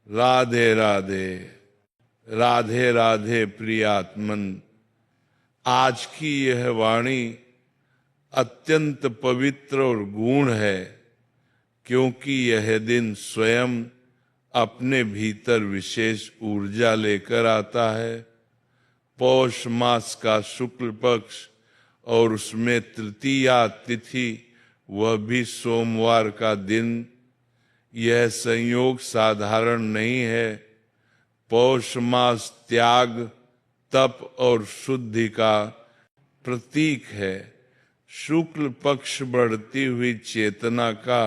राधे राधे। राधे राधे प्रियात्मन। आज की यह वाणी अत्यंत पवित्र और गुण है, क्योंकि यह दिन स्वयं अपने भीतर विशेष ऊर्जा लेकर आता है। पौष मास का शुक्ल पक्ष और उसमें तृतीया तिथि, वह भी सोमवार का दिन। यह संयोग साधारण नहीं है। पौष मास त्याग, तप और शुद्धि का प्रतीक है। शुक्ल पक्ष बढ़ती हुई चेतना का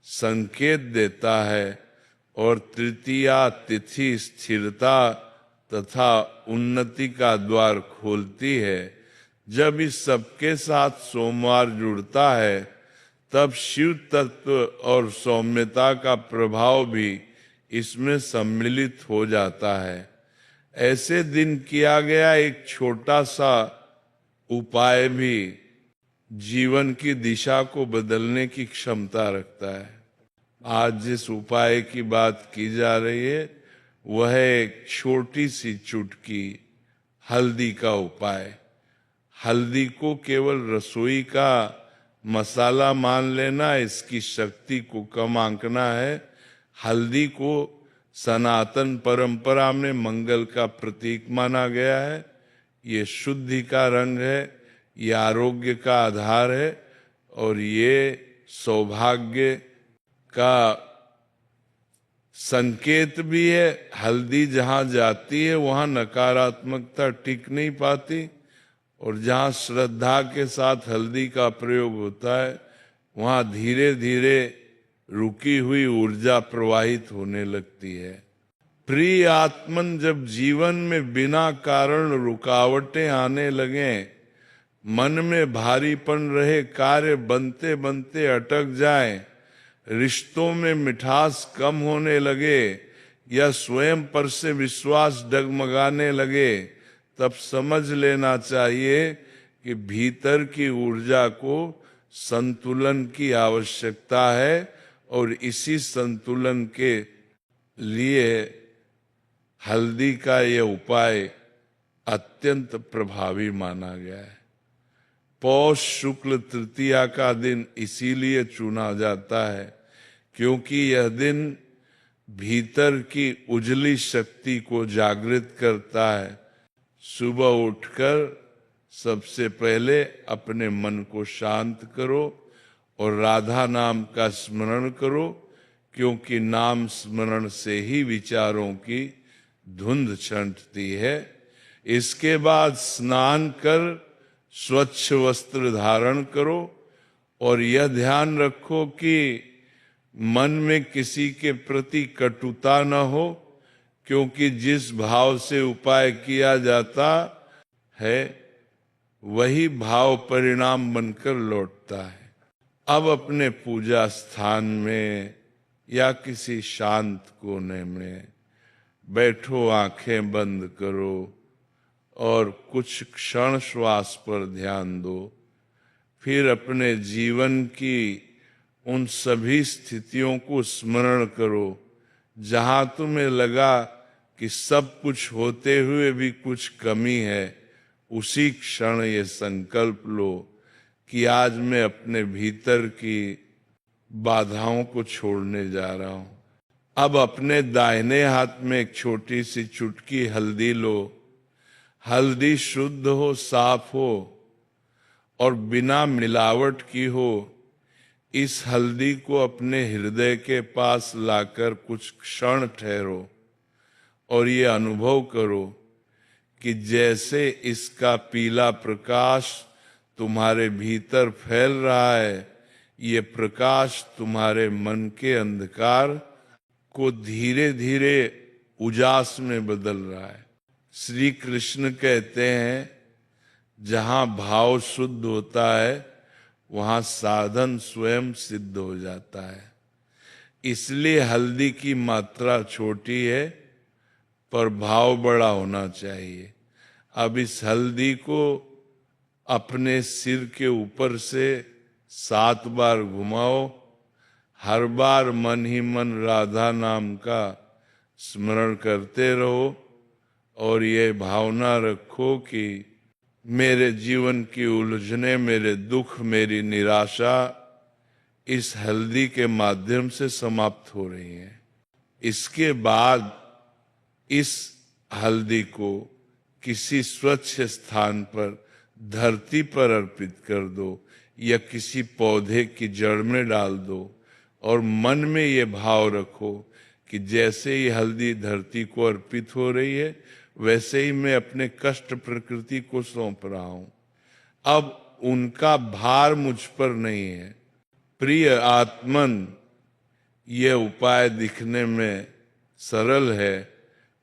संकेत देता है और तृतीया तिथि स्थिरता तथा उन्नति का द्वार खोलती है। जब इस सबके साथ सोमवार जुड़ता है, तब शिव तत्व और सौम्यता का प्रभाव भी इसमें सम्मिलित हो जाता है। ऐसे दिन किया गया एक छोटा सा उपाय भी जीवन की दिशा को बदलने की क्षमता रखता है। आज जिस उपाय की बात की जा रही है, वह एक छोटी सी चुटकी हल्दी का उपाय। हल्दी को केवल रसोई का मसाला मान लेना, इसकी शक्ति को कम आंकना है। हल्दी को सनातन परंपरा में मंगल का प्रतीक माना गया है। ये शुद्धि का रंग है, ये आरोग्य का आधार है और ये सौभाग्य का संकेत भी है। हल्दी जहां जाती है वहां नकारात्मकता टिक नहीं पाती, और जहां श्रद्धा के साथ हल्दी का प्रयोग होता है, वहां धीरे धीरे रुकी हुई ऊर्जा प्रवाहित होने लगती है। प्रिय आत्मन, जब जीवन में बिना कारण रुकावटें आने लगे, मन में भारीपन रहे, कार्य बनते बनते अटक जाए, रिश्तों में मिठास कम होने लगे या स्वयं पर से विश्वास डगमगाने लगे, तब समझ लेना चाहिए कि भीतर की ऊर्जा को संतुलन की आवश्यकता है और इसी संतुलन के लिए हल्दी का यह उपाय अत्यंत प्रभावी माना गया है। पौष शुक्ल तृतीया का दिन इसीलिए चुना जाता है क्योंकि यह दिन भीतर की उजली शक्ति को जागृत करता है। सुबह उठकर सबसे पहले अपने मन को शांत करो और राधा नाम का स्मरण करो, क्योंकि नाम स्मरण से ही विचारों की धुंध छंटती है। इसके बाद स्नान कर स्वच्छ वस्त्र धारण करो और यह ध्यान रखो कि मन में किसी के प्रति कटुता न हो, क्योंकि जिस भाव से उपाय किया जाता है वही भाव परिणाम बनकर लौटता है। अब अपने पूजा स्थान में या किसी शांत कोने में बैठो, आंखें बंद करो और कुछ क्षण श्वास पर ध्यान दो। फिर अपने जीवन की उन सभी स्थितियों को स्मरण करो जहां तुम्हें लगा कि सब कुछ होते हुए भी कुछ कमी है। उसी क्षण ये संकल्प लो कि आज मैं अपने भीतर की बाधाओं को छोड़ने जा रहा हूं। अब अपने दाहिने हाथ में एक छोटी सी चुटकी हल्दी लो। हल्दी शुद्ध हो, साफ हो और बिना मिलावट की हो। इस हल्दी को अपने हृदय के पास लाकर कुछ क्षण ठहरो और ये अनुभव करो कि जैसे इसका पीला प्रकाश तुम्हारे भीतर फैल रहा है, ये प्रकाश तुम्हारे मन के अंधकार को धीरे धीरे उजास में बदल रहा है। श्री कृष्ण कहते हैं, जहां भाव शुद्ध होता है वहां साधन स्वयं सिद्ध हो जाता है। इसलिए हल्दी की मात्रा छोटी है पर भाव बड़ा होना चाहिए। अब इस हल्दी को अपने सिर के ऊपर से 7 बार घुमाओ। हर बार मन ही मन राधा नाम का स्मरण करते रहो और ये भावना रखो कि मेरे जीवन की उलझने, मेरे दुख, मेरी निराशा इस हल्दी के माध्यम से समाप्त हो रही हैं। इसके बाद इस हल्दी को किसी स्वच्छ स्थान पर, धरती पर अर्पित कर दो या किसी पौधे की जड़ में डाल दो और मन में ये भाव रखो कि जैसे ये हल्दी धरती को अर्पित हो रही है, वैसे ही मैं अपने कष्ट प्रकृति को सौंप रहा हूं। अब उनका भार मुझ पर नहीं है। प्रिय आत्मन, यह उपाय दिखने में सरल है,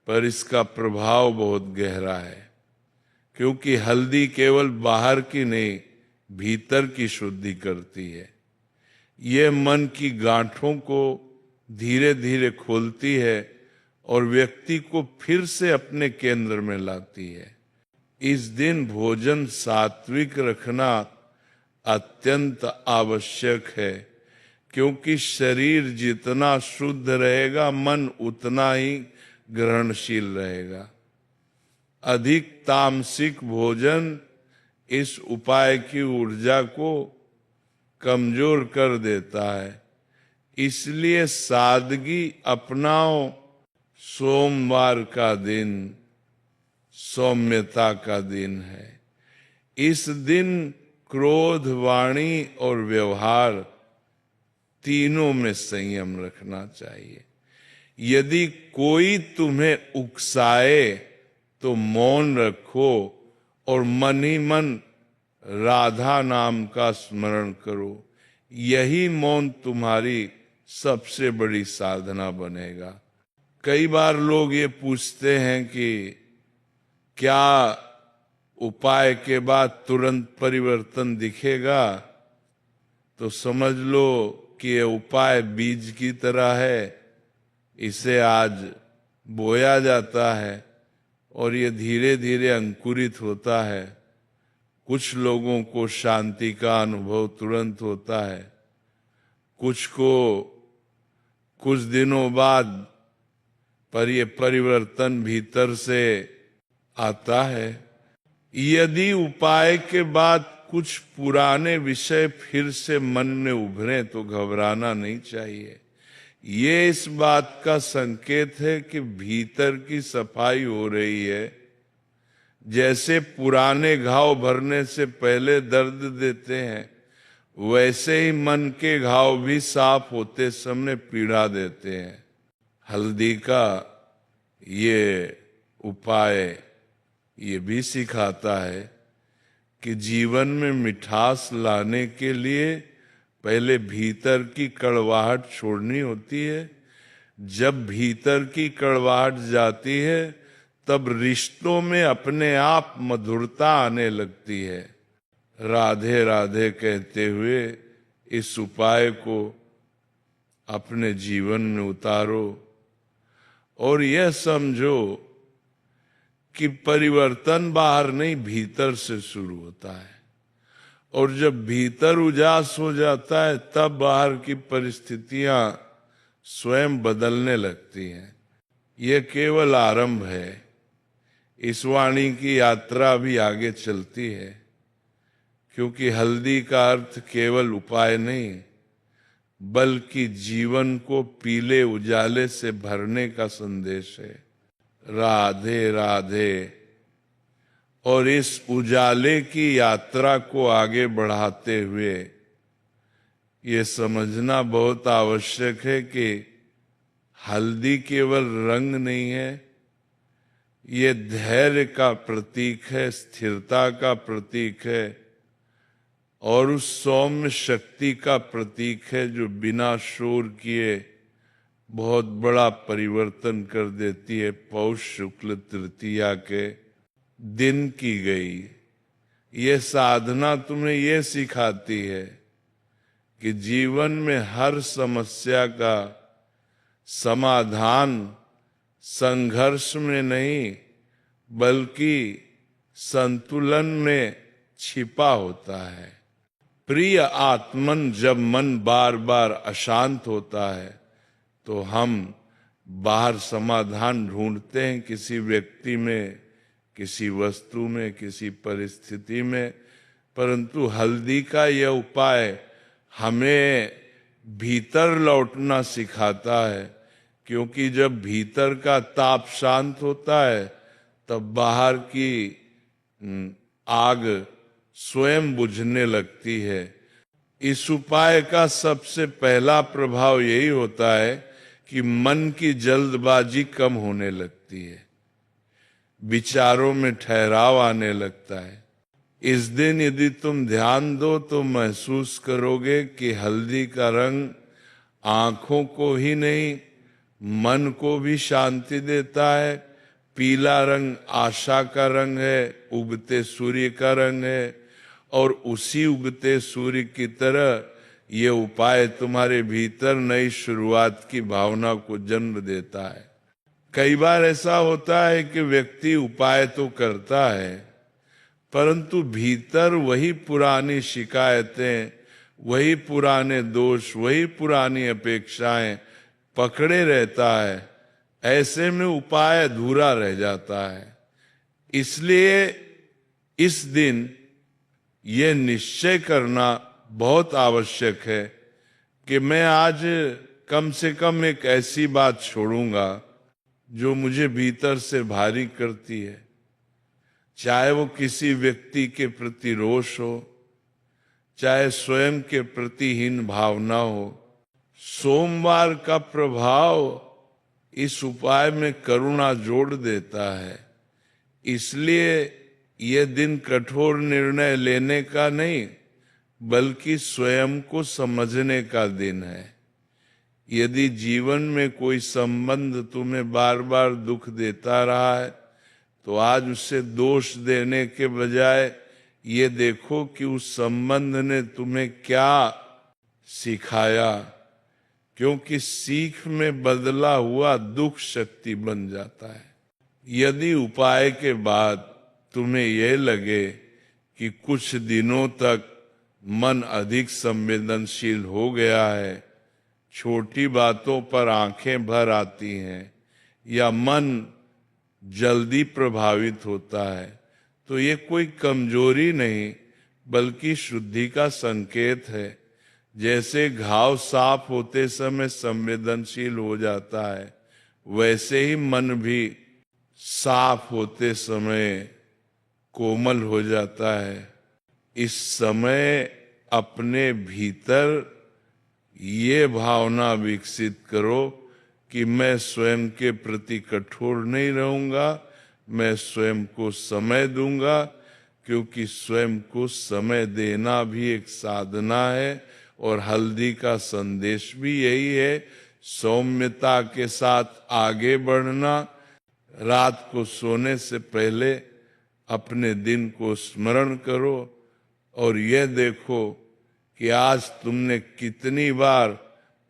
पर इसका प्रभाव बहुत गहरा है, क्योंकि हल्दी केवल बाहर की नहीं, भीतर की शुद्धि करती है। यह मन की गांठों को धीरे धीरे खोलती है और व्यक्ति को फिर से अपने केंद्र में लाती है। इस दिन भोजन सात्विक रखना अत्यंत आवश्यक है, क्योंकि शरीर जितना शुद्ध रहेगा, मन उतना ही ग्रहणशील रहेगा। अधिक तामसिक भोजन इस उपाय की ऊर्जा को कमजोर कर देता है। इसलिए सादगी अपनाओ। सोमवार का दिन सौम्यता का दिन है। इस दिन क्रोध, वाणी और व्यवहार तीनों में संयम रखना चाहिए। यदि कोई तुम्हें उकसाए तो मौन रखो और मन ही मन राधा नाम का स्मरण करो। यही मौन तुम्हारी सबसे बड़ी साधना बनेगा। कई बार लोग ये पूछते हैं कि क्या उपाय के बाद तुरंत परिवर्तन दिखेगा? तो समझ लो कि ये उपाय बीज की तरह है। इसे आज बोया जाता है और ये धीरे धीरे अंकुरित होता है। कुछ लोगों को शांति का अनुभव तुरंत होता है, कुछ को कुछ दिनों बाद, पर ये परिवर्तन भीतर से आता है। यदि उपाय के बाद कुछ पुराने विषय फिर से मन में उभरे तो घबराना नहीं चाहिए। ये इस बात का संकेत है कि भीतर की सफाई हो रही है। जैसे पुराने घाव भरने से पहले दर्द देते हैं, वैसे ही मन के घाव भी साफ होते समय पीड़ा देते हैं। हल्दी का ये उपाय ये भी सिखाता है कि जीवन में मिठास लाने के लिए पहले भीतर की कड़वाहट छोड़नी होती है। जब भीतर की कड़वाहट जाती है, तब रिश्तों में अपने आप मधुरता आने लगती है। राधे राधे कहते हुए इस उपाय को अपने जीवन में उतारो और यह समझो कि परिवर्तन बाहर नहीं, भीतर से शुरू होता है। और जब भीतर उजास हो जाता है, तब बाहर की परिस्थितियां स्वयं बदलने लगती हैं। यह केवल आरंभ है। इस वाणी की यात्रा भी आगे चलती है, क्योंकि हल्दी का अर्थ केवल उपाय नहीं, बल्कि जीवन को पीले उजाले से भरने का संदेश है। राधे राधे। और इस उजाले की यात्रा को आगे बढ़ाते हुए ये समझना बहुत आवश्यक है कि हल्दी केवल रंग नहीं है, ये धैर्य का प्रतीक है, स्थिरता का प्रतीक है और उस सौम्य शक्ति का प्रतीक है जो बिना शोर किए बहुत बड़ा परिवर्तन कर देती है। पौष शुक्ल तृतीया के दिन की गई ये साधना तुम्हें ये सिखाती है कि जीवन में हर समस्या का समाधान संघर्ष में नहीं, बल्कि संतुलन में छिपा होता है। प्रिय आत्मन, जब मन बार बार अशांत होता है तो हम बाहर समाधान ढूंढते हैं किसी व्यक्ति में, किसी वस्तु में, किसी परिस्थिति में, परंतु हल्दी का यह उपाय हमें भीतर लौटना सिखाता है, क्योंकि जब भीतर का ताप शांत होता है तब बाहर की आग स्वयं बुझने लगती है। इस उपाय का सबसे पहला प्रभाव यही होता है कि मन की जल्दबाजी कम होने लगती है, विचारों में ठहराव आने लगता है। इस दिन यदि तुम ध्यान दो तो महसूस करोगे कि हल्दी का रंग आंखों को ही नहीं मन को भी शांति देता है। पीला रंग आशा का रंग है, उगते सूर्य का रंग है, और उसी उगते सूर्य की तरह ये उपाय तुम्हारे भीतर नई शुरुआत की भावना को जन्म देता है। कई बार ऐसा होता है कि व्यक्ति उपाय तो करता है, परंतु भीतर वही पुरानी शिकायतें, वही पुराने दोष, वही पुरानी अपेक्षाएं पकड़े रहता है। ऐसे में उपाय अधूरा रह जाता है। इसलिए इस दिन ये निश्चय करना बहुत आवश्यक है कि मैं आज कम से कम एक ऐसी बात छोड़ूंगा जो मुझे भीतर से भारी करती है, चाहे वो किसी व्यक्ति के प्रति रोष हो, चाहे स्वयं के प्रति हीन भावना हो। सोमवार का प्रभाव इस उपाय में करुणा जोड़ देता है। इसलिए यह दिन कठोर निर्णय लेने का नहीं, बल्कि स्वयं को समझने का दिन है। यदि जीवन में कोई संबंध तुम्हें बार बार दुख देता रहा है तो आज उसे दोष देने के बजाय ये देखो कि उस संबंध ने तुम्हें क्या सिखाया, क्योंकि सीख में बदला हुआ दुख शक्ति बन जाता है। यदि उपाय के बाद तुम्हें यह लगे कि कुछ दिनों तक मन अधिक संवेदनशील हो गया है, छोटी बातों पर आंखें भर आती हैं, या मन जल्दी प्रभावित होता है, तो ये कोई कमजोरी नहीं बल्कि शुद्धि का संकेत है। जैसे घाव साफ होते समय संवेदनशील हो जाता है, वैसे ही मन भी साफ होते समय कोमल हो जाता है। इस समय अपने भीतर ये भावना विकसित करो कि मैं स्वयं के प्रति कठोर नहीं रहूंगा, मैं स्वयं को समय दूंगा, क्योंकि स्वयं को समय देना भी एक साधना है। और हल्दी का संदेश भी यही है, सौम्यता के साथ आगे बढ़ना। रात को सोने से पहले अपने दिन को स्मरण करो और यह देखो कि आज तुमने कितनी बार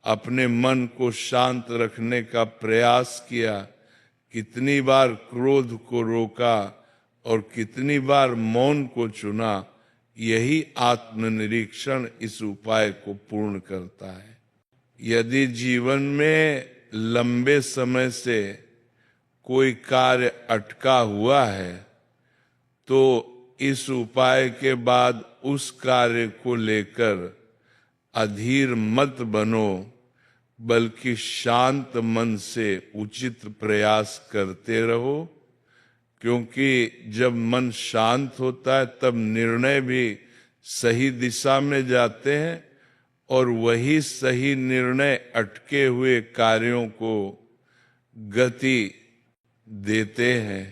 अपने मन को शांत रखने का प्रयास किया, कितनी बार क्रोध को रोका और कितनी बार मौन को चुना। यही आत्मनिरीक्षण इस उपाय को पूर्ण करता है। यदि जीवन में लंबे समय से कोई कार्य अटका हुआ है तो इस उपाय के बाद उस कार्य को लेकर अधीर मत बनो, बल्कि शांत मन से उचित प्रयास करते रहो, क्योंकि जब मन शांत होता है तब निर्णय भी सही दिशा में जाते हैं और वही सही निर्णय अटके हुए कार्यों को गति देते हैं।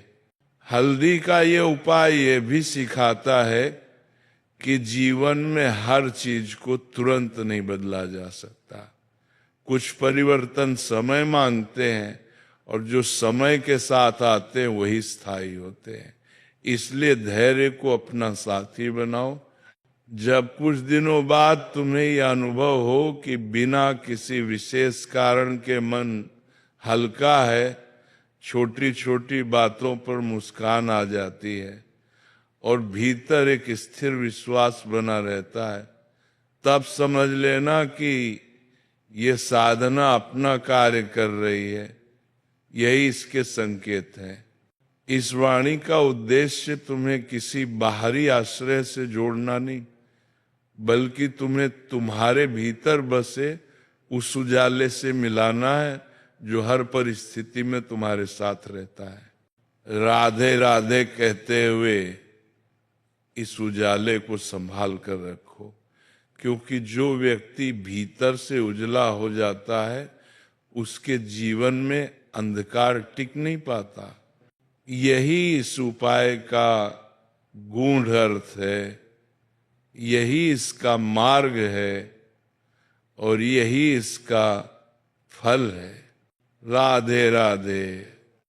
हल्दी का ये उपाय ये भी सिखाता है कि जीवन में हर चीज को तुरंत नहीं बदला जा सकता। कुछ परिवर्तन समय मांगते हैं और जो समय के साथ आते हैं वही स्थायी होते हैं। इसलिए धैर्य को अपना साथी बनाओ। जब कुछ दिनों बाद तुम्हें यह अनुभव हो कि बिना किसी विशेष कारण के मन हल्का है, छोटी छोटी बातों पर मुस्कान आ जाती है और भीतर एक स्थिर विश्वास बना रहता है, तब समझ लेना कि ये साधना अपना कार्य कर रही है। यही इसके संकेत हैं। इस वाणी का उद्देश्य तुम्हें किसी बाहरी आश्रय से जोड़ना नहीं, बल्कि तुम्हें तुम्हारे भीतर बसे उस उजाले से मिलाना है जो हर परिस्थिति में तुम्हारे साथ रहता है। राधे राधे कहते हुए इस उजाले को संभाल कर रखो, क्योंकि जो व्यक्ति भीतर से उजला हो जाता है उसके जीवन में अंधकार टिक नहीं पाता। यही इस उपाय का गूढ़ अर्थ है, यही इसका मार्ग है और यही इसका फल है। राधे राधे।